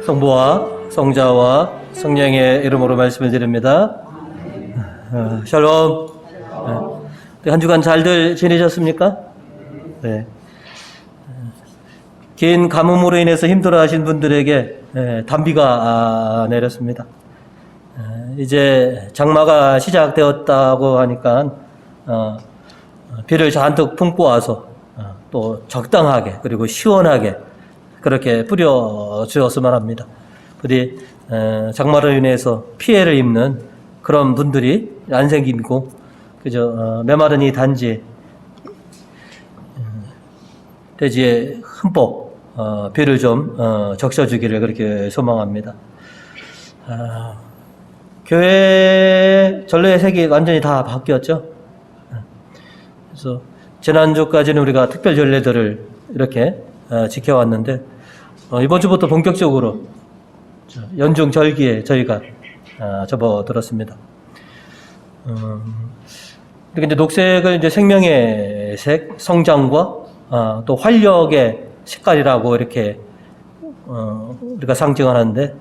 성부와 성자와 성령의 이름으로 말씀을 드립니다. 샬롬. 한 주간 잘들 지내셨습니까? 네. 긴 가뭄으로 인해서 힘들어하신 분들에게 단비가 내렸습니다. 이제 장마가 시작되었다고 하니까 비를 잔뜩 품고 와서 또 적당하게 그리고 시원하게 그렇게 뿌려주었으면 합니다. 부디 장마로 인해서 피해를 입는 그런 분들이 안 생기고 그저 메마른 이 단지 대지에 흠뻑 비를 좀 적셔주기를 그렇게 소망합니다. 교회 전례의 색이 완전히 다 바뀌었죠. 그래서 지난주까지는 우리가 특별 전례들을 이렇게 지켜왔는데 이번 주부터 본격적으로 연중 절기에 저희가 접어들었습니다. 이렇게 이제 녹색을 이제 생명의 색, 성장과 또 활력의 색깔이라고 이렇게 우리가 상징하는데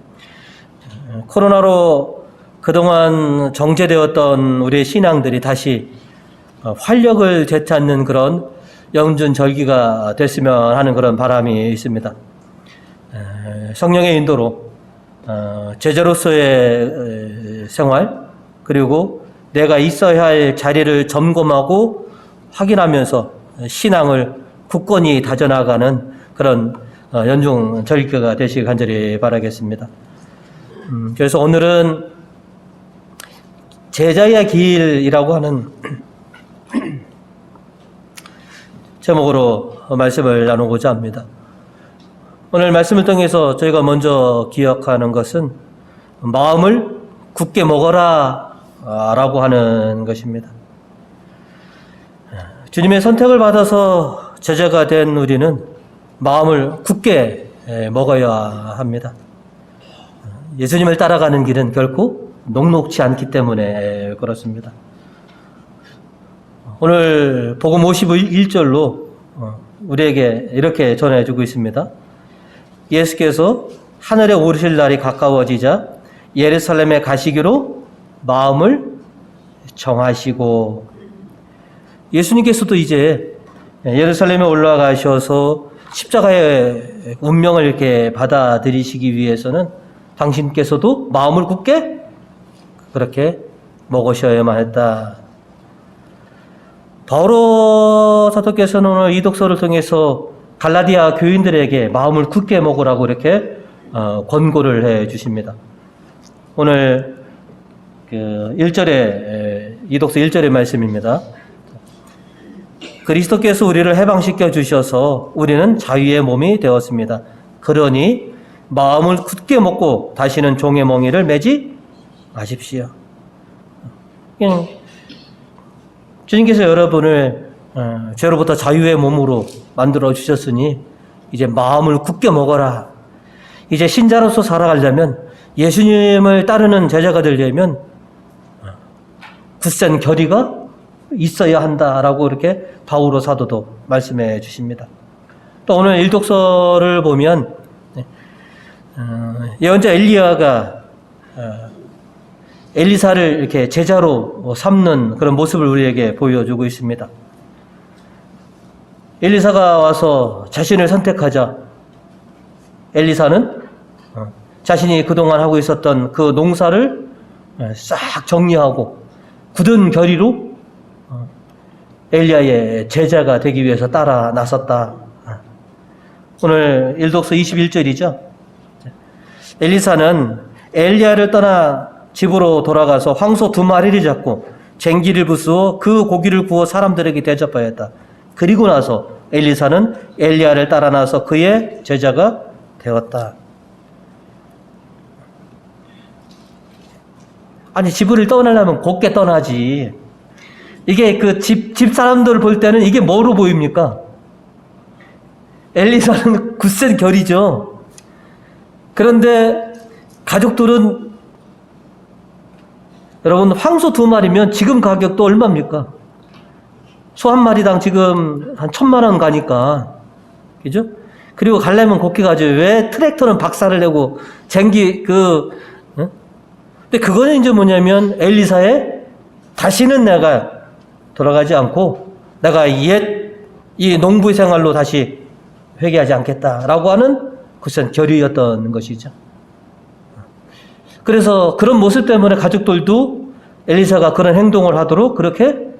코로나로 그동안 정체되었던 우리의 신앙들이 다시 활력을 되찾는 그런 영준 절기가 됐으면 하는 그런 바람이 있습니다. 성령의 인도로 제자로서의 생활 그리고 내가 있어야 할 자리를 점검하고 확인하면서 신앙을 굳건히 다져나가는 그런 연중 절기가 되시길 간절히 바라겠습니다. 그래서 오늘은 제자의 길이라고 하는 제목으로 말씀을 나누고자 합니다. 오늘 말씀을 통해서 저희가 먼저 기억하는 것은 마음을 굳게 먹어라 라고 하는 것입니다. 주님의 선택을 받아서 제자가 된 우리는 마음을 굳게 먹어야 합니다. 예수님을 따라가는 길은 결코 녹록지 않기 때문에 그렇습니다. 오늘 복음 51절로 우리에게 이렇게 전해주고 있습니다. 예수께서 하늘에 오르실 날이 가까워지자 예루살렘에 가시기로 마음을 정하시고, 예수님께서도 이제 예루살렘에 올라가셔서 십자가의 운명을 이렇게 받아들이시기 위해서는 당신께서도 마음을 굳게 그렇게 먹으셔야만 했다. 바오로 사도께서는 오늘 이 독서를 통해서 갈라디아 교인들에게 마음을 굳게 먹으라고 이렇게 권고를 해 주십니다. 오늘 그 1절에 이 독서 1절의 말씀입니다. 그리스도께서 우리를 해방시켜 주셔서 우리는 자유의 몸이 되었습니다. 그러니 마음을 굳게 먹고 다시는 종의 멍에를 매지 마십시오. 주님께서 여러분을 죄로부터 자유의 몸으로 만들어 주셨으니 이제 마음을 굳게 먹어라. 이제 신자로서 살아가려면, 예수님을 따르는 제자가 되려면 굳센 결의가 있어야 한다라고 이렇게 바오로 사도도 말씀해 주십니다. 또 오늘 일독서를 보면 예언자 엘리야가 엘리사를 이렇게 제자로 삼는 그런 모습을 우리에게 보여주고 있습니다. 엘리사가 와서 자신을 선택하자 엘리사는 자신이 그동안 하고 있었던 그 농사를 싹 정리하고 굳은 결의로 엘리야의 제자가 되기 위해서 따라 나섰다. 오늘 일독서 21절이죠. 엘리사는 엘리야를 떠나 집으로 돌아가서 황소 2마리를 잡고 쟁기를 부수어 그 고기를 구워 사람들에게 대접하였다. 그리고 나서 엘리사는 엘리야를 따라 나서 그의 제자가 되었다. 아니, 집을 떠나려면 곱게 떠나지. 이게 그 집 사람들을 볼 때는 이게 뭐로 보입니까? 엘리사는 굳센 결이죠. 그런데 가족들은, 여러분, 황소 2마리면 지금 가격도 얼마입니까? 소 1마리당 지금 한 1,000만 원 가니까. 그죠? 그리고 가려면 곱게 가죠. 왜 트랙터는 박살을 내고 근데 그거는 이제 뭐냐면 엘리사의 다시는 내가 돌아가지 않고 내가 이 농부 생활로 다시 회개하지 않겠다라고 하는 그것은 결의였던 것이죠. 그래서 그런 모습 때문에 가족들도 엘리사가 그런 행동을 하도록 그렇게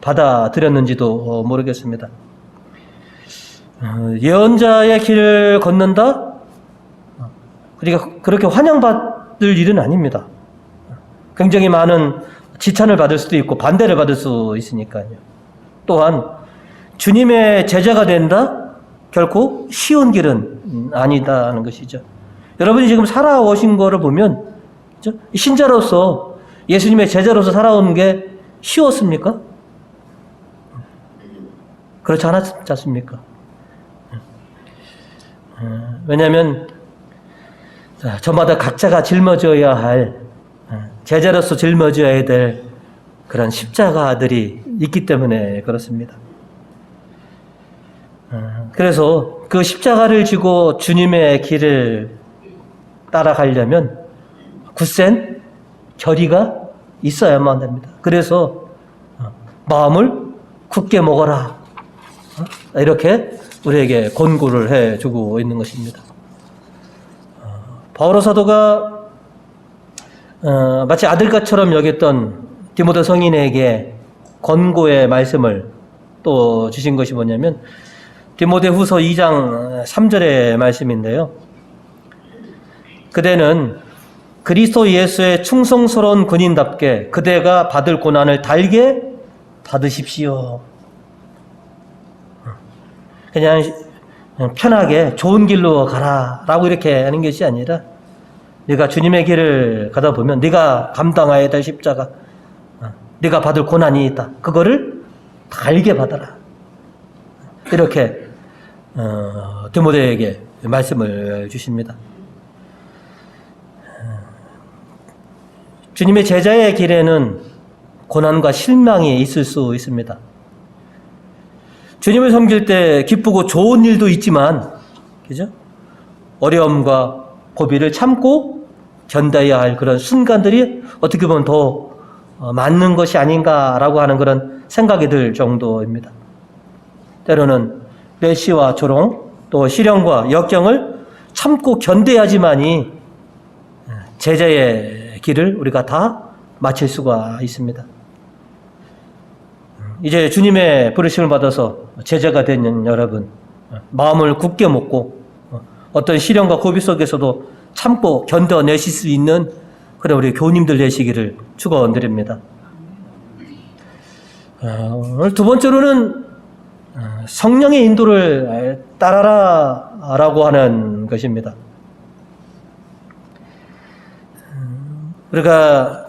받아들였는지도 모르겠습니다. 예언자의 길을 걷는다? 그러니까 그렇게 환영받을 일은 아닙니다. 굉장히 많은 지탄을 받을 수도 있고 반대를 받을 수 있으니까요. 또한 주님의 제자가 된다? 결코 쉬운 길은 아니다는 것이죠. 여러분이 지금 살아오신 거를 보면 그렇죠? 신자로서 예수님의 제자로서 살아오는 게 쉬웠습니까? 그렇지 않았지 않습니까? 왜냐하면 저마다 각자가 짊어져야 할 제자로서 짊어져야 될 그런 십자가들이 있기 때문에 그렇습니다. 그래서 그 십자가를 지고 주님의 길을 따라가려면 굳센 결의가 있어야만 됩니다. 그래서 마음을 굳게 먹어라. 이렇게 우리에게 권고를 해주고 있는 것입니다. 바오로 사도가 마치 아들같처럼 여겼던 디모데 성인에게 권고의 말씀을 또 주신 것이 뭐냐면 디모데 후서 2장 3절의 말씀인데요. 그대는 그리스도 예수의 충성스러운 군인답게 그대가 받을 고난을 달게 받으십시오. 그냥 편하게 좋은 길로 가라라고 이렇게 하는 것이 아니라 네가 주님의 길을 가다 보면 네가 감당해야 될 십자가, 네가 받을 고난이 있다. 그거를 달게 받아라. 이렇게 디모데에게 말씀을 주십니다. 주님의 제자의 길에는 고난과 실망이 있을 수 있습니다. 주님을 섬길 때 기쁘고 좋은 일도 있지만, 그죠? 어려움과 고비를 참고 견뎌야 할 그런 순간들이 어떻게 보면 더 맞는 것이 아닌가라고 하는 그런 생각이 들 정도입니다. 때로는 멸시와 조롱, 또 시련과 역경을 참고 견뎌야지만이 제자의 길을 우리가 다 마칠 수가 있습니다. 이제 주님의 부르심을 받아서 제자가 된 여러분, 마음을 굳게 먹고 어떤 시련과 고비 속에서도 참고 견뎌내실 수 있는 그런 우리 교우님들 되시기를 축원드립니다. 오늘 두 번째로는 성령의 인도를 따라라 라고 하는 것입니다. 우리가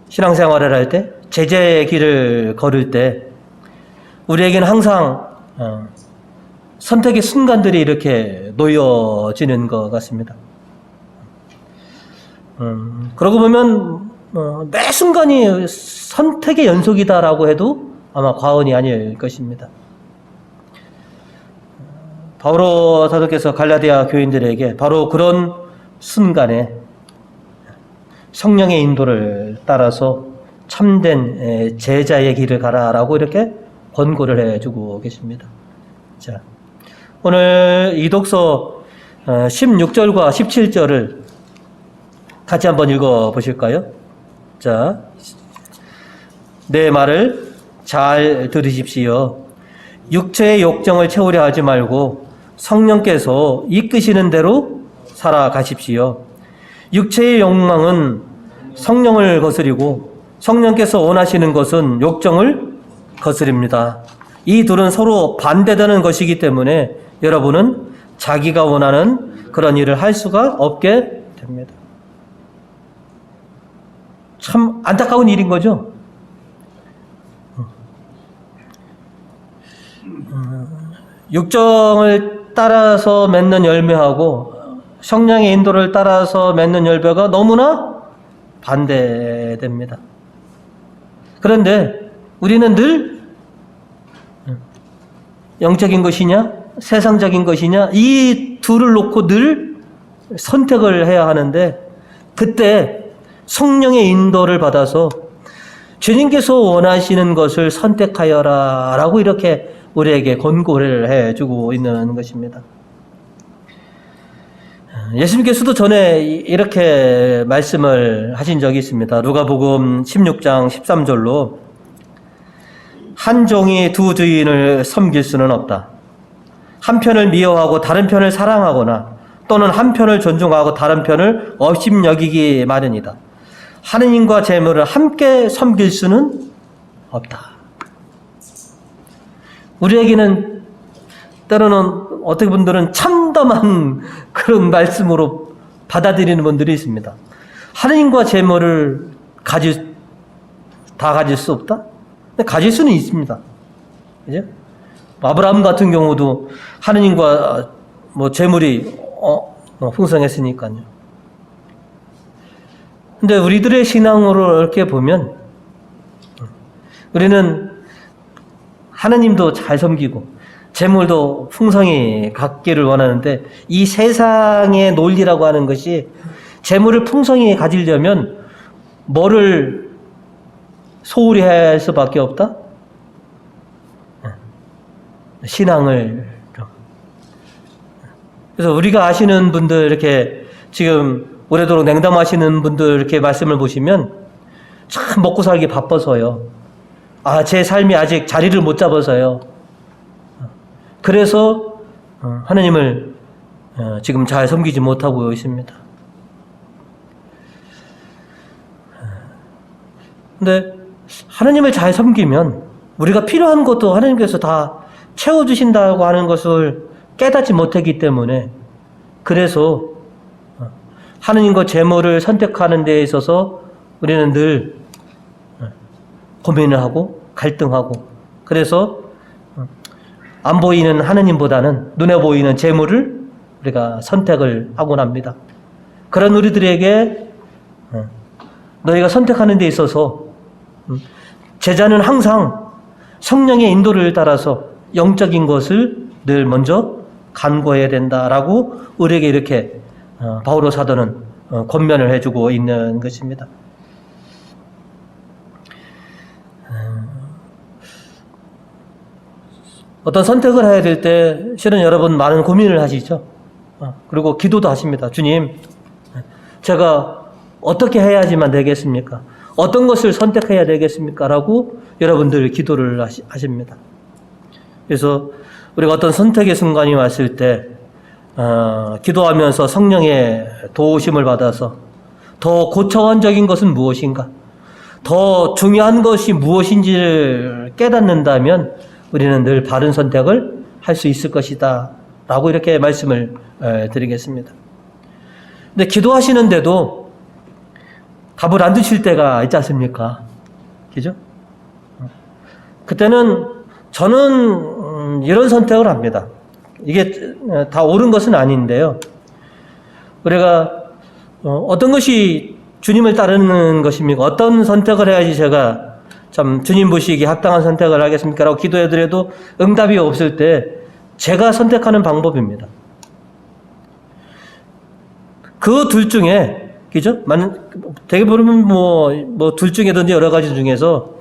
신앙생활을 할 때, 제자의 길을 걸을 때 우리에게는 항상 선택의 순간들이 이렇게 놓여지는 것 같습니다. 그러고 보면 매 순간이 선택의 연속이다라고 해도 아마 과언이 아닐 것입니다. 바오로 사도께서 갈라디아 교인들에게 바로 그런 순간에 성령의 인도를 따라서 참된 제자의 길을 가라라고 이렇게 권고를 해주고 계십니다. 자, 오늘 이 독서 16절과 17절을 같이 한번 읽어 보실까요? 자, 내 말을 잘 들으십시오. 육체의 욕정을 채우려 하지 말고 성령께서 이끄시는 대로 살아가십시오. 육체의 욕망은 성령을 거스리고 성령께서 원하시는 것은 욕정을 거스립니다. 이 둘은 서로 반대되는 것이기 때문에 여러분은 자기가 원하는 그런 일을 할 수가 없게 됩니다. 참 안타까운 일인 거죠. 육정을 따라서 맺는 열매하고 성령의 인도를 따라서 맺는 열매가 너무나 반대됩니다. 그런데 우리는 늘 영적인 것이냐 세상적인 것이냐, 이 둘을 놓고 늘 선택을 해야 하는데, 그때 성령의 인도를 받아서 주님께서 원하시는 것을 선택하여라 라고 이렇게 우리에게 권고를 해주고 있는 것입니다. 예수님께서도 전에 이렇게 말씀을 하신 적이 있습니다. 누가복음 16장 13절로 한 종이 두 주인을 섬길 수는 없다. 한 편을 미워하고 다른 편을 사랑하거나 또는 한 편을 존중하고 다른 편을 업심여기기 마련이다. 하느님과 재물을 함께 섬길 수는 없다. 우리에게는 때로는 어떻게 분들은 참담한 그런 말씀으로 받아들이는 분들이 있습니다. 하느님과 재물을 다 가질 수 없다? 근데 가질 수는 있습니다. 그죠? 아브라함 같은 경우도 하느님과 재물이 풍성했으니까요. 근데 우리들의 신앙으로 이렇게 보면 우리는 하느님도 잘 섬기고 재물도 풍성히 갖기를 원하는데, 이 세상의 논리라고 하는 것이 재물을 풍성히 가지려면 뭐를 소홀히 할 수밖에 없다? 신앙을. 그래서 우리가 아시는 분들, 이렇게 지금 오래도록 냉담하시는 분들 이렇게 말씀을 보시면 참 먹고 살기 바빠서요. 제 삶이 아직 자리를 못 잡아서요. 그래서 하나님을 지금 잘 섬기지 못하고 있습니다. 근데 하나님을 잘 섬기면 우리가 필요한 것도 하나님께서 다 채워주신다고 하는 것을 깨닫지 못했기 때문에, 그래서 하나님과 재물을 선택하는 데 있어서 우리는 늘 고민을 하고 갈등하고, 그래서 안 보이는 하느님보다는 눈에 보이는 재물을 우리가 선택을 하곤 합니다. 그런 우리들에게 너희가 선택하는 데 있어서 제자는 항상 성령의 인도를 따라서 영적인 것을 늘 먼저 간구해야 된다라고 우리에게 이렇게 바오로 사도는 권면을 해주고 있는 것입니다. 어떤 선택을 해야 될 때 실은 여러분 많은 고민을 하시죠. 그리고 기도도 하십니다. 주님, 제가 어떻게 해야지만 되겠습니까? 어떤 것을 선택해야 되겠습니까? 라고 여러분들 기도를 하십니다. 그래서 우리가 어떤 선택의 순간이 왔을 때 기도하면서 성령의 도우심을 받아서 더 고차원적인 것은 무엇인가, 더 중요한 것이 무엇인지를 깨닫는다면 우리는 늘 바른 선택을 할 수 있을 것이다 라고 이렇게 말씀을 드리겠습니다. 근데 기도하시는데도 답을 안 주실 때가 있지 않습니까? 그죠? 그때는 저는 이런 선택을 합니다. 이게 다 옳은 것은 아닌데요. 우리가 어떤 것이 주님을 따르는 것입니까? 어떤 선택을 해야지 제가 참 주님 보시기에 합당한 선택을 하겠습니까? 라고 기도해드려도 응답이 없을 때 제가 선택하는 방법입니다. 그 둘 중에, 그죠? 되게 보면 둘 중에든지 여러 가지 중에서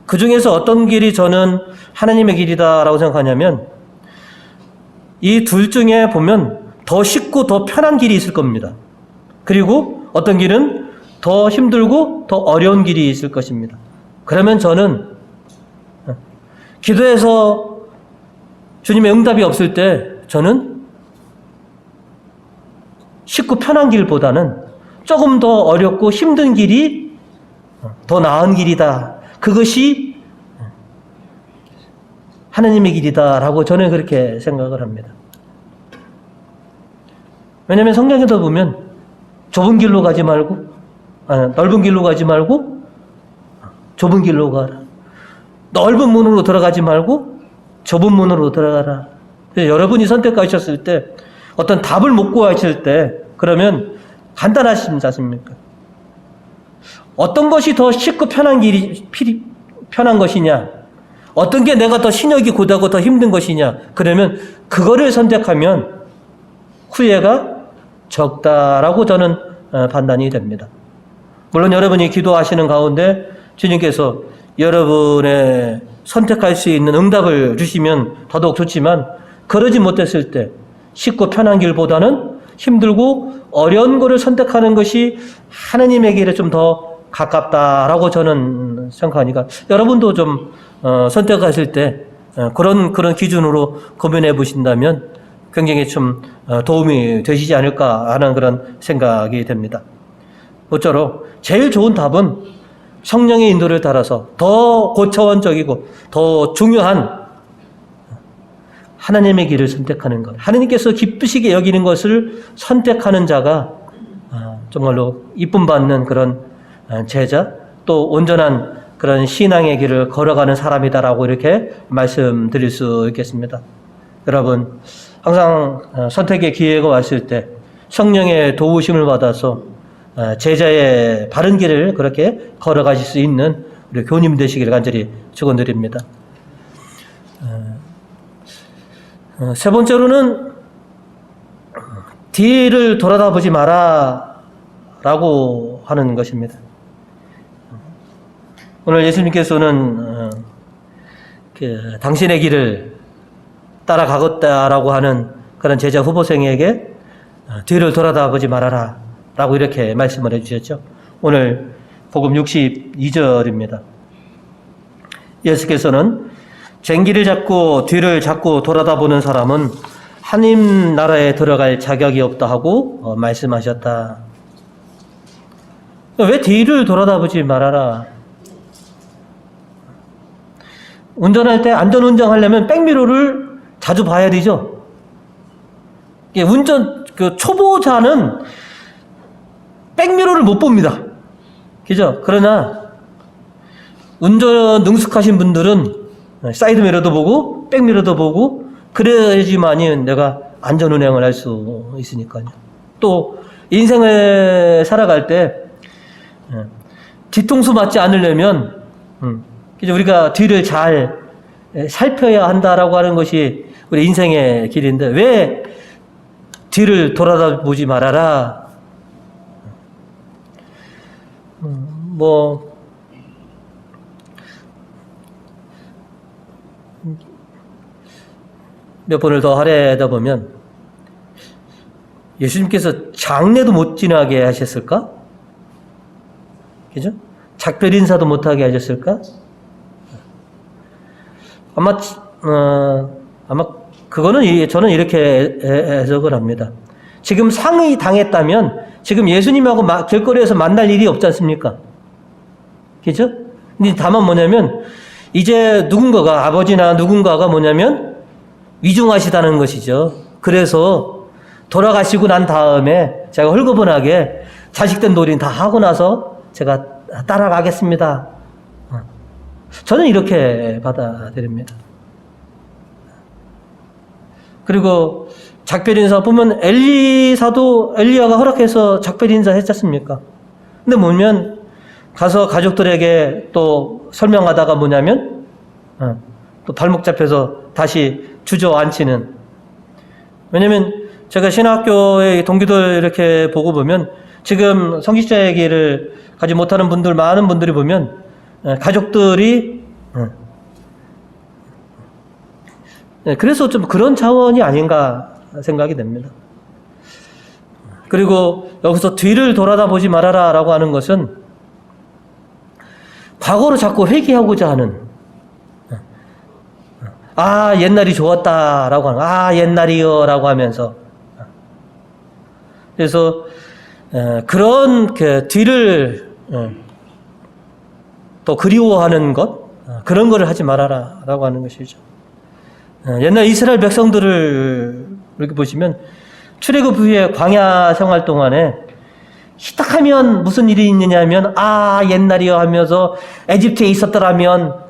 그 중에서 어떤 길이 저는 하나님의 길이다라고 생각하냐면, 이 둘 중에 보면 더 쉽고 더 편한 길이 있을 겁니다. 그리고 어떤 길은 더 힘들고 더 어려운 길이 있을 것입니다. 그러면 저는 기도해서 주님의 응답이 없을 때 저는 쉽고 편한 길보다는 조금 더 어렵고 힘든 길이 더 나은 길이다. 그것이 하나님의 길이다라고 저는 그렇게 생각을 합니다. 왜냐하면 성경에도 보면 좁은 길로 가지 말고, 넓은 길로 가지 말고 좁은 길로 가라. 넓은 문으로 들어가지 말고 좁은 문으로 들어가라. 여러분이 선택하셨을 때, 어떤 답을 못 구하실 때, 그러면 간단하지 않습니까? 어떤 것이 더 쉽고 편한 것이냐, 어떤 게 내가 더 신역이 고다고 더 힘든 것이냐? 그러면 그거를 선택하면 후회가 적다라고 저는 판단이 됩니다. 물론 여러분이 기도하시는 가운데 주님께서 여러분의 선택할 수 있는 응답을 주시면 더더욱 좋지만 그러지 못했을 때 쉽고 편한 길보다는 힘들고 어려운 것을 선택하는 것이 하나님에게 좀 더 가깝다라고 저는 생각하니까 여러분도 좀 선택하실 때 그런 기준으로 고민해 보신다면 굉장히 좀 도움이 되시지 않을까 하는 그런 생각이 됩니다. 모쪼록 제일 좋은 답은 성령의 인도를 따라서 더 고차원적이고 더 중요한 하나님의 길을 선택하는 것, 하나님께서 기쁘시게 여기는 것을 선택하는 자가 정말로 이쁨 받는 그런 제자, 또 온전한 그런 신앙의 길을 걸어가는 사람이다라고 이렇게 말씀드릴 수 있겠습니다. 여러분, 항상 선택의 기회가 왔을 때 성령의 도우심을 받아서 제자의 바른 길을 그렇게 걸어가실 수 있는 우리 교님 되시기를 간절히 축원드립니다. 세 번째로는 뒤를 돌아다보지 마라 라고 하는 것입니다. 오늘 예수님께서는 당신의 길을 따라가겠다라고 하는 그런 제자 후보생에게 뒤를 돌아다보지 말아라 라고 이렇게 말씀을 해주셨죠. 오늘 복음 62절입니다. 예수께서는 쟁기를 잡고 뒤를 자꾸 돌아다보는 사람은 하나님 나라에 들어갈 자격이 없다 하고 말씀하셨다. 왜 뒤를 돌아다보지 말아라? 운전할 때 안전운전 하려면 백미러를 자주 봐야 되죠. 초보자는 백미러를 못 봅니다. 그죠? 그러나 운전 능숙하신 분들은 사이드미러도 보고 백미러도 보고 그래야지만이 내가 안전운행을 할 수 있으니까요. 또 인생을 살아갈 때 뒤통수 맞지 않으려면 우리가 뒤를 잘 살펴야 한다라고 하는 것이 우리 인생의 길인데 왜 뒤를 돌아다보지 말아라? 몇 번을 더 하려다 보면 예수님께서 장례도 못 지나게 하셨을까? 그죠? 작별 인사도 못하게 하셨을까? 아마 그거는 저는 이렇게 해석을 합니다. 지금 상이 당했다면 지금 예수님하고 길거리에서 만날 일이 없지 않습니까? 그죠? 근데 다만 뭐냐면 이제 누군가가 아버지나 누군가가 뭐냐면 위중하시다는 것이죠. 그래서 돌아가시고 난 다음에 제가 홀가분하게 자식된 놀이는 다 하고 나서 제가 따라가겠습니다. 저는 이렇게 받아들입니다. 그리고 작별 인사 보면 엘리야가 허락해서 작별 인사 했지 않습니까? 근데 뭐냐면 가서 가족들에게 또 설명하다가 뭐냐면 또 발목 잡혀서 다시 주저앉히는. 왜냐면 제가 신학교의 동기들 이렇게 보고 보면 지금 성직자의 길을 가지 못하는 분들 많은 분들이 보면 가족들이 그래서 좀 그런 차원이 아닌가 생각이 됩니다. 그리고 여기서 뒤를 돌아다보지 말아라 라고 하는 것은 과거로 자꾸 회귀하고자 하는 옛날이 좋았다라고 하는 옛날이요 라고 하면서 그래서 그런 뒤를 또 그리워하는 것 그런 거를 하지 말아라 라고 하는 것이죠. 옛날 이스라엘 백성들을 이렇게 보시면 출애굽 후에 광야 생활 동안에 시작하면 무슨 일이 있느냐 하면 옛날이요 하면서 에집트에 있었더라면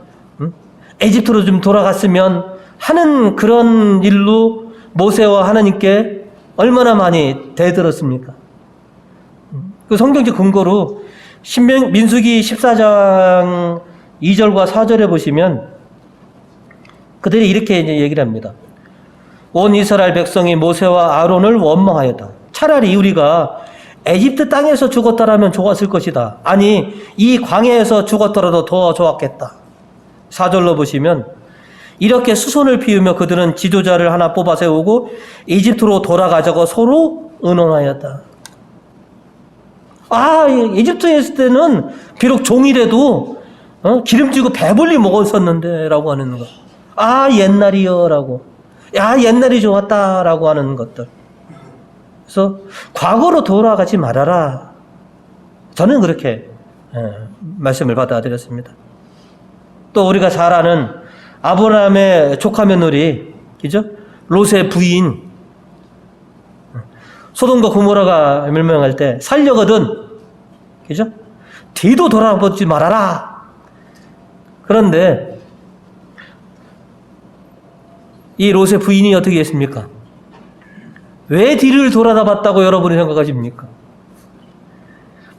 에집트로 좀 돌아갔으면 하는 그런 일로 모세와 하나님께 얼마나 많이 대들었습니까? 그 성경적 근거로 민수기 14장 2절과 4절에 보시면 그들이 이렇게 이제 얘기를 합니다. 온 이스라엘 백성이 모세와 아론을 원망하였다. 차라리 우리가 에집트 땅에서 죽었다라면 좋았을 것이다. 아니, 이 광야에서 죽었더라도 더 좋았겠다. 4절로 보시면 이렇게 수선을 피우며 그들은 지도자를 하나 뽑아 세우고 이집트로 돌아가자고 서로 의논하였다. 이집트에 있을 때는 비록 종이라도 기름지고 배불리 먹었었는데 라고 하는 것. 옛날이요 라고. 옛날이 좋았다 라고 하는 것들. 그래서 과거로 돌아가지 말아라. 저는 그렇게 말씀을 받아들였습니다. 또 우리가 잘 아는 아브라함의 조카 며느리, 그죠? 롯의 부인. 소돔과 고모라가 멸망할 때 살려거든, 그죠? 뒤도 돌아보지 말아라. 그런데 이 롯의 부인이 어떻게 했습니까? 왜 뒤를 돌아다봤다고 여러분이 생각하십니까?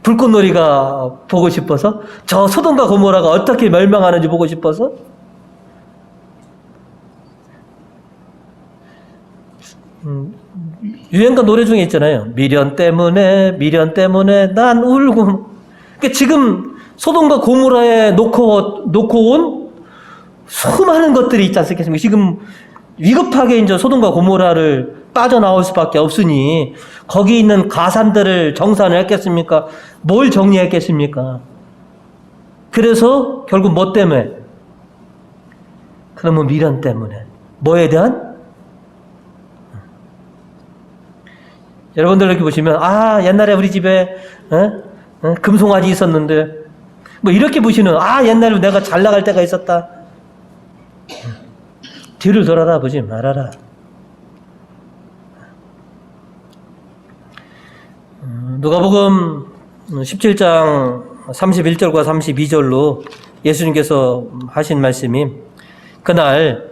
불꽃놀이가 보고 싶어서? 저 소돔과 고모라가 어떻게 멸망하는지 보고 싶어서? 유행가 노래 중에 있잖아요. 미련 때문에 난 울고. 그러니까 지금 소돔과 고모라에 놓고 온 수많은 것들이 있지 않습니까? 지금 위급하게 이제 소돔과 고모라를 빠져나올 수밖에 없으니 거기 있는 가산들을 정산을 했겠습니까? 뭘 정리했겠습니까? 그래서 결국 뭐 때문에? 그러면 미련 때문에. 뭐에 대한? 여러분들 이렇게 보시면 옛날에 우리 집에 금송아지 있었는데 뭐 이렇게 보시는 옛날에 내가 잘 나갈 때가 있었다. 뒤를 돌아다보지 말아라. 누가복음 17장 31절과 32절로 예수님께서 하신 말씀이 그날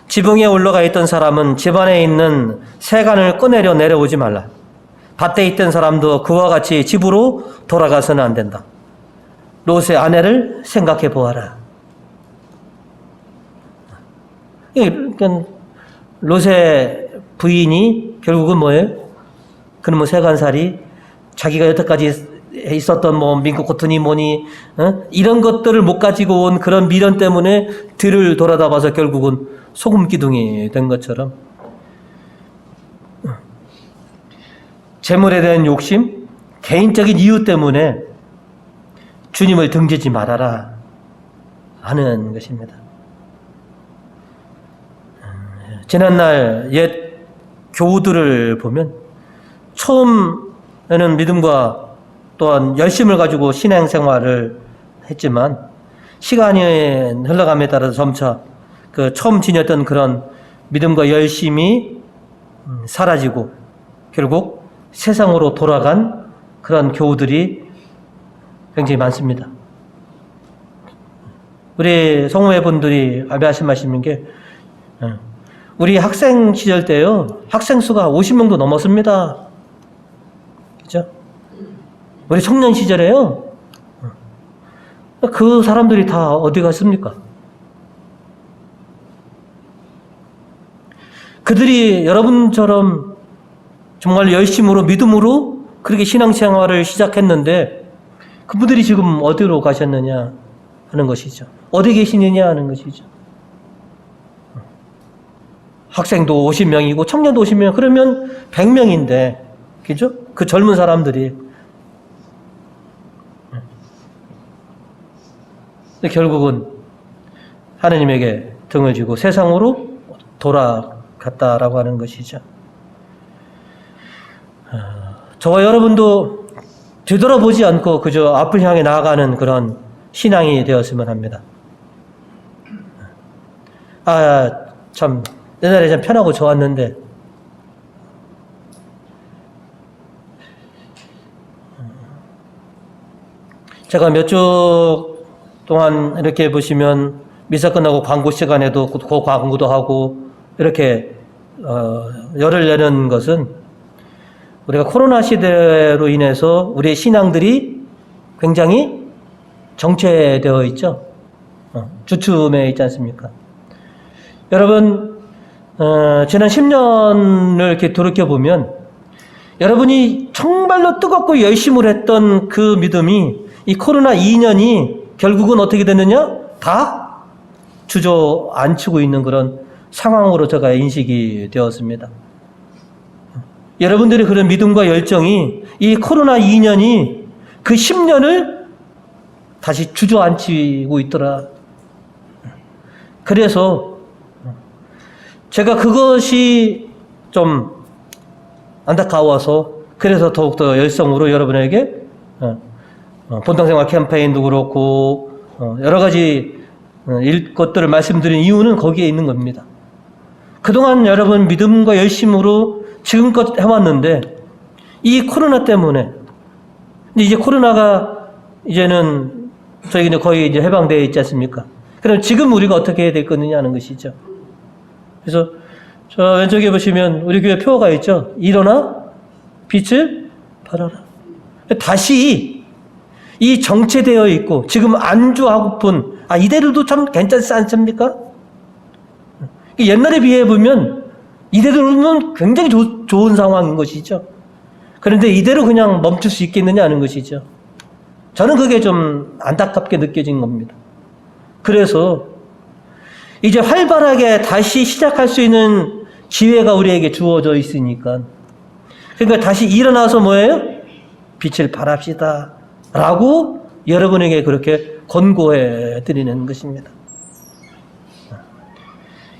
지붕에 올라가 있던 사람은 집안에 있는 세간을 꺼내려 내려오지 말라. 밭에 있던 사람도 그와 같이 집으로 돌아가서는 안 된다. 롯의 아내를 생각해 보아라. 그러니까 롯의 부인이 결국은 뭐예요? 그놈의 세간살이 자기가 여태까지 있었던 뭐 민국 코튼이 뭐니 이런 것들을 못 가지고 온 그런 미련 때문에 뒤를 돌아다봐서 결국은 소금 기둥이 된 것처럼 재물에 대한 욕심, 개인적인 이유 때문에 주님을 등지지 말아라 하는 것입니다. 지난날 옛 교우들을 보면 처음에는 믿음과 또한 열심을 가지고 신앙생활을 했지만 시간이 흘러감에 따라서 점차 그 처음 지녔던 그런 믿음과 열심이 사라지고 결국 세상으로 돌아간 그런 교우들이 굉장히 많습니다. 우리 성모회분들이 아베하신 말씀인 게 우리 학생 시절 때요 학생 수가 50명도 넘었습니다. 그죠? 우리 청년 시절에요 그 사람들이 다 어디 갔습니까? 그들이 여러분처럼 정말 열심으로 믿음으로 그렇게 신앙생활을 시작했는데 그분들이 지금 어디로 가셨느냐 하는 것이죠. 어디 계시느냐 하는 것이죠. 학생도 50명이고 청년도 50명 그러면 100명인데 그죠? 그 젊은 사람들이 결국은 하느님에게 등을 지고 세상으로 돌아갔다라고 하는 것이죠. 저와 여러분도 되돌아보지 않고 그저 앞을 향해 나아가는 그런 신앙이 되었으면 합니다. 참 옛날에 참 편하고 좋았는데 제가 몇 주 동안 이렇게 보시면 미사 끝나고 광고 시간에도 그 광고도 하고 이렇게 열을 내는 것은 우리가 코로나 시대로 인해서 우리의 신앙들이 굉장히 정체되어 있죠. 주춤해 있지 않습니까? 여러분, 지난 10년을 이렇게 돌이켜보면 여러분이 정말로 뜨겁고 열심을 했던 그 믿음이 이 코로나 2년이 결국은 어떻게 됐느냐? 다 주저앉히고 있는 그런 상황으로 제가 인식이 되었습니다. 여러분들의 그런 믿음과 열정이 이 코로나 2년이 그 10년을 다시 주저앉히고 있더라. 그래서 제가 그것이 좀 안타까워서 그래서 더욱더 열성으로 여러분에게 본당생활 캠페인도 그렇고 여러 가지 것들을 말씀드린 이유는 거기에 있는 겁니다. 그동안 여러분 믿음과 열심으로 지금껏 해왔는데 이 코로나 때문에 이제 코로나가 이제는 저희는 거의 이제 해방되어 있지 않습니까? 그럼 지금 우리가 어떻게 해야 될 거느냐 하는 것이죠. 그래서 저 왼쪽에 보시면 우리 교회 표어가 있죠. 일어나 빛을 발하라. 다시 이 정체되어 있고 지금 안주하고픈 이대로도 참 괜찮지 않습니까? 옛날에 비해 보면 이대로는 굉장히 좋은 상황인 것이죠. 그런데 이대로 그냥 멈출 수 있겠느냐 하는 것이죠. 저는 그게 좀 안타깝게 느껴진 겁니다. 그래서 이제 활발하게 다시 시작할 수 있는 기회가 우리에게 주어져 있으니까 그러니까 다시 일어나서 뭐예요? 빛을 발합시다 라고 여러분에게 그렇게 권고해 드리는 것입니다.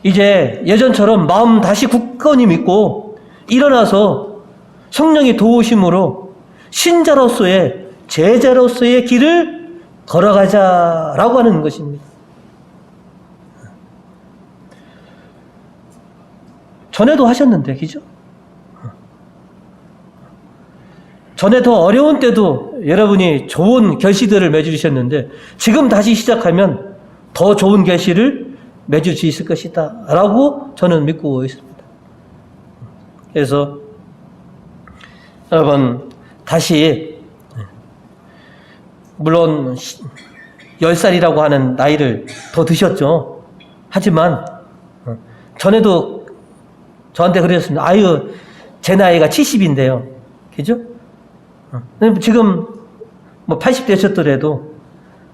이제 예전처럼 마음 다시 굳건히 믿고 일어나서 성령의 도우심으로 신자로서의 제자로서의 길을 걸어가자라고 하는 것입니다. 전에도 하셨는데, 그죠? 전에 더 어려운 때도 여러분이 좋은 결실들을 맺으셨는데 지금 다시 시작하면 더 좋은 결실을 맺을 수 있을 것이다 라고 저는 믿고 있습니다. 그래서 여러분 다시 물론 10살이라고 하는 나이를 더 드셨죠. 하지만 전에도 저한테 그랬습니다. 아유 제 나이가 70인데요. 그죠? 지금 뭐 80 되셨더라도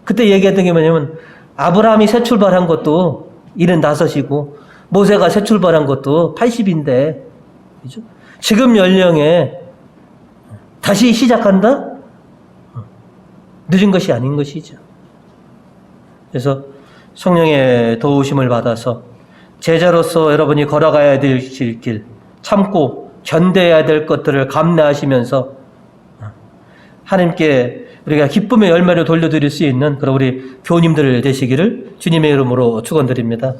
그때 얘기했던 게 뭐냐면 아브라함이 새 출발한 것도 75이고 모세가 새 출발한 것도 80인데 그죠? 지금 연령에 다시 시작한다? 늦은 것이 아닌 것이죠. 그래서 성령의 도우심을 받아서 제자로서 여러분이 걸어가야 될 길, 참고 견뎌야 될 것들을 감내하시면서 하나님께 우리가 기쁨의 열매를 돌려드릴 수 있는 그런 우리 교우님들 되시기를 주님의 이름으로 축원드립니다.